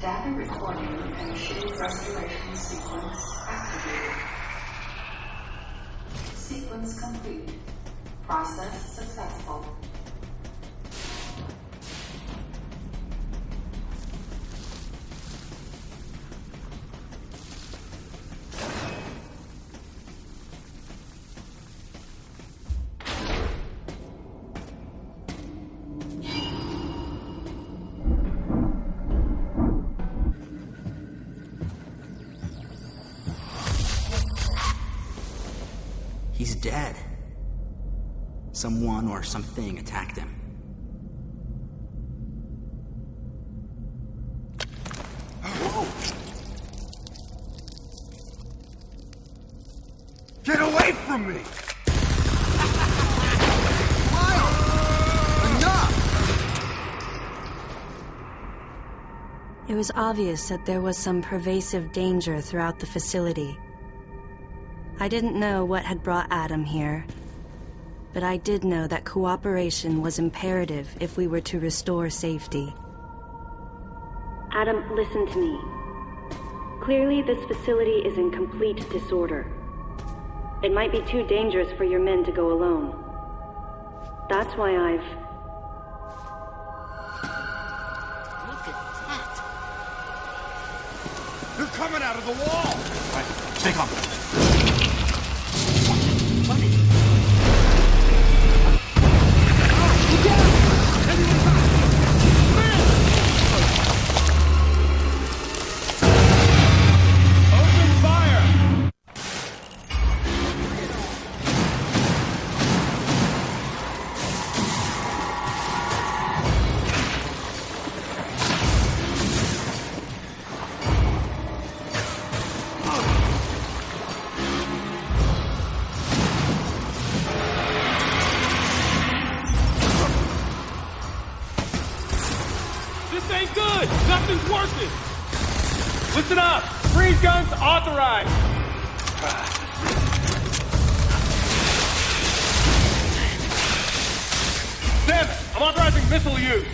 Data recording and shield restoration sequence activated. Sequence complete. Process successful. He's dead. Someone or something attacked him. Whoa! Get away from me! Miles! Enough! It was obvious that there was some pervasive danger throughout the facility. I didn't know what had brought Adam here, but I did know that cooperation was imperative if we were to restore safety. Adam, listen to me. Clearly, this facility is in complete disorder. It might be too dangerous for your men to go alone. That's why I've... Look at that. They're coming out of the wall! All right, stay calm. Nothing's working! Listen up! Freeze guns authorized! Sam, I'm authorizing missile use!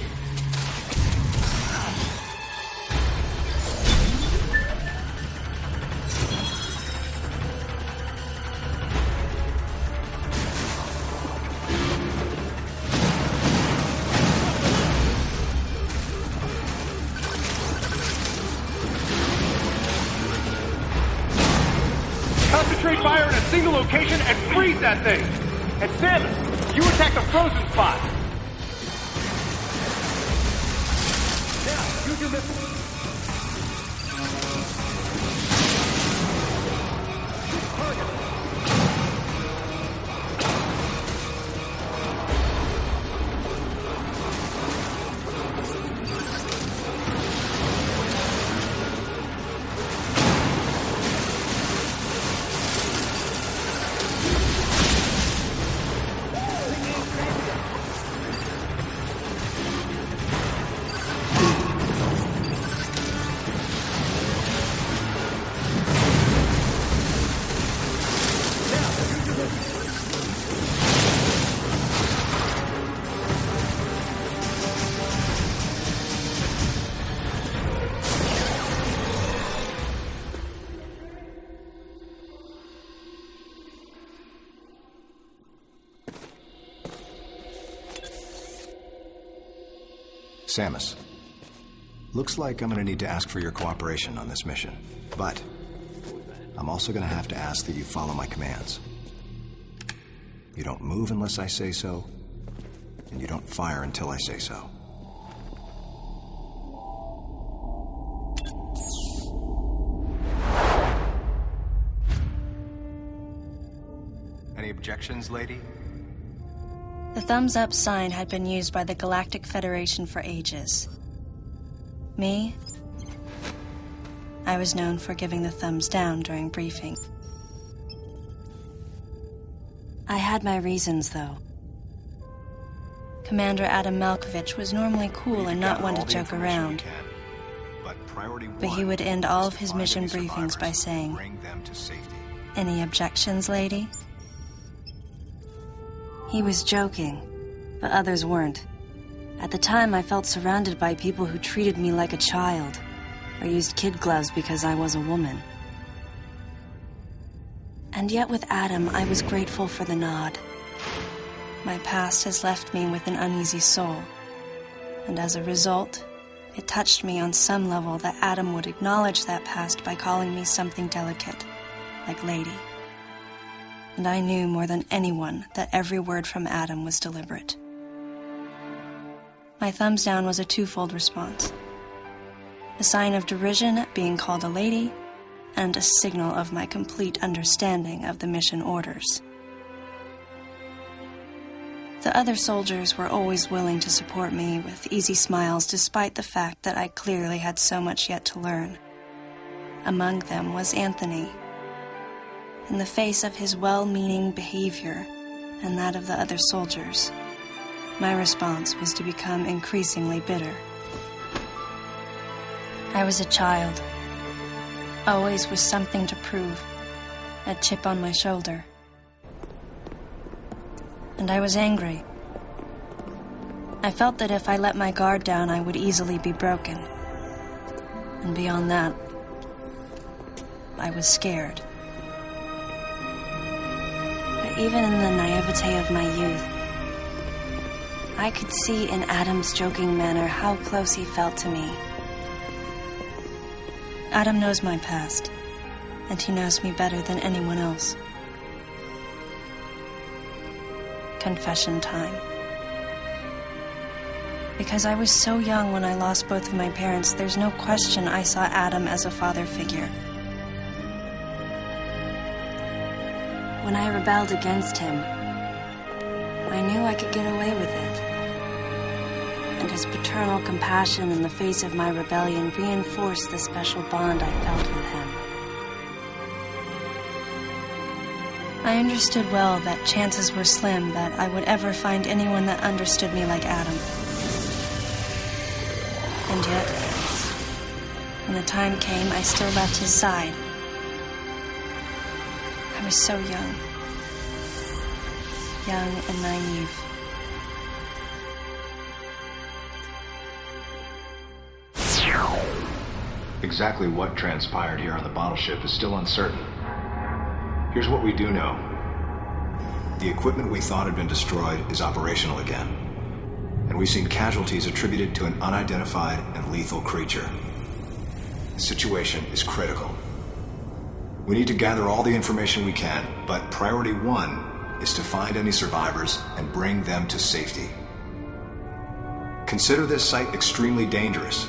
Concentrate fire in a single location and freeze that thing! And Samus, you attack the frozen spot! Now, use your missile. Samus, looks like I'm gonna need to ask for your cooperation on this mission, but I'm also gonna have to ask that you follow my commands. You don't move unless I say so, and you don't fire until I say so. Any objections, lady? The thumbs-up sign had been used by the Galactic Federation for ages. Me? I was known for giving the thumbs down during briefing. I had my reasons, though. Commander Adam Malkovich was normally cool and not one to joke around. But he would end all of his mission briefings by saying, "Any objections, lady?" He was joking, but others weren't. At the time, I felt surrounded by people who treated me like a child. or used kid gloves because I was a woman. And yet with Adam, I was grateful for the nod. My past has left me with an uneasy soul, and as a result, it touched me on some level that Adam would acknowledge that past by calling me something delicate, like lady. And I knew more than anyone that every word from Adam was deliberate. My thumbs down was a twofold response. A sign of derision at being called a lady, and a signal of my complete understanding of the mission orders. The other soldiers were always willing to support me with easy smiles despite the fact that I clearly had so much yet to learn. Among them was Anthony. In the face of his well-meaning behavior and that of the other soldiers, my response was to become increasingly bitter. I was a child, always with something to prove, a chip on my shoulder. And I was angry. I felt that if I let my guard down, I would easily be broken. And beyond that, I was scared. But even in the naivete of my youth, I could see in Adam's joking manner how close he felt to me. Adam knows my past, and he knows me better than anyone else. Confession time. Because I was so young when I lost both of my parents, there's no question I saw Adam as a father figure. When I rebelled against him, I knew I could get away with it. And his paternal compassion in the face of my rebellion reinforced the special bond I felt with him. I understood well that chances were slim that I would ever find anyone that understood me like Adam. And yet, when the time came, I still left his side. I was so young and naive. Exactly what transpired here on the bottle ship is still uncertain. Here's what we do know. The equipment we thought had been destroyed is operational again. And we've seen casualties attributed to an unidentified and lethal creature. The situation is critical. We need to gather all the information we can, but priority one is to find any survivors and bring them to safety. Consider this site extremely dangerous.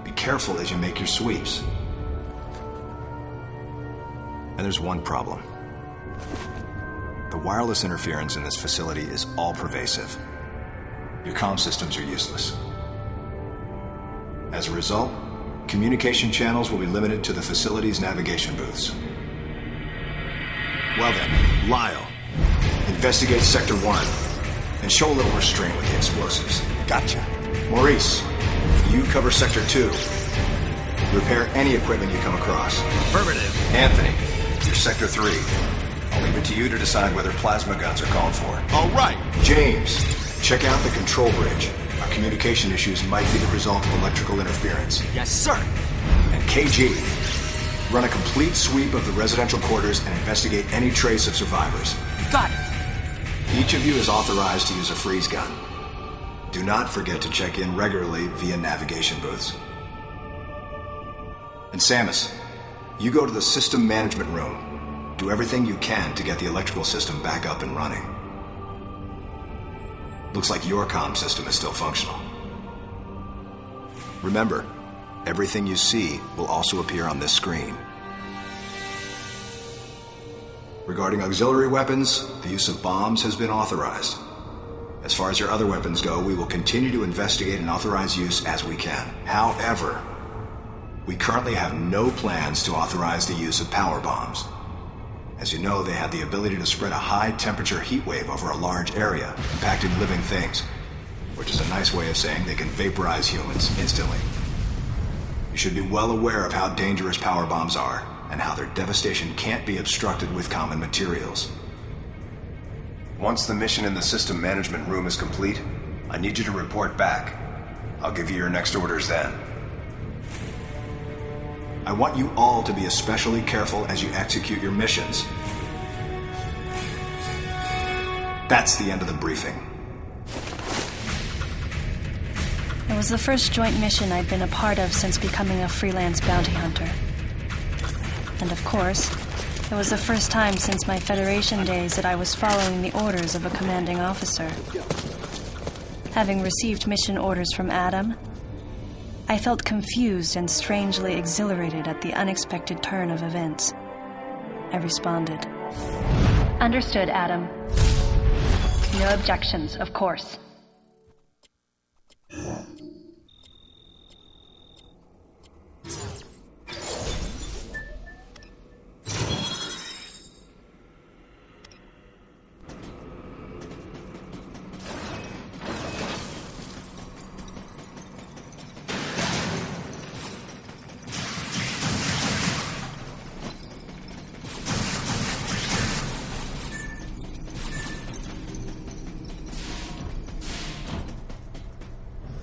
Be careful as you make your sweeps. And there's one problem. The wireless interference in this facility is all-pervasive. Your comm systems are useless. As a result, communication channels will be limited to the facility's navigation booths. Well then, Lyle, investigate Sector 1 and show a little restraint with the explosives. Gotcha. Maurice, you cover Sector 2. Repair any equipment you come across. Affirmative. Anthony, you're Sector 3. I'll leave it to you to decide whether plasma guns are called for. All right. James, check out the control bridge. Our communication issues might be the result of electrical interference. Yes, sir. And KG, run a complete sweep of the residential quarters and investigate any trace of survivors. Got it. Each of you is authorized to use a freeze gun. Do not forget to check in regularly via navigation booths. And Samus, you go to the system management room. Do everything you can to get the electrical system back up and running. Looks like your comm system is still functional. Remember, everything you see will also appear on this screen. Regarding auxiliary weapons, the use of bombs has been authorized. As far as your other weapons go, we will continue to investigate and authorize use as we can. However, we currently have no plans to authorize the use of power bombs. As you know, they have the ability to spread a high-temperature heat wave over a large area, impacting living things, which is a nice way of saying they can vaporize humans instantly. You should be well aware of how dangerous power bombs are, and how their devastation can't be obstructed with common materials. Once the mission in the system management room is complete, I need you to report back. I'll give you your next orders then. I want you all to be especially careful as you execute your missions. That's the end of the briefing. It was the first joint mission I'd been a part of since becoming a freelance bounty hunter. And of course, it was the first time since my Federation days that I was following the orders of a commanding officer. Having received mission orders from Adam, I felt confused and strangely exhilarated at the unexpected turn of events. I responded. Understood, Adam. No objections, of course.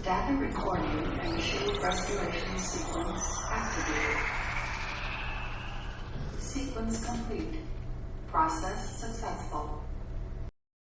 Data recording and machine restoration sequence activated. Sequence complete. Process successful.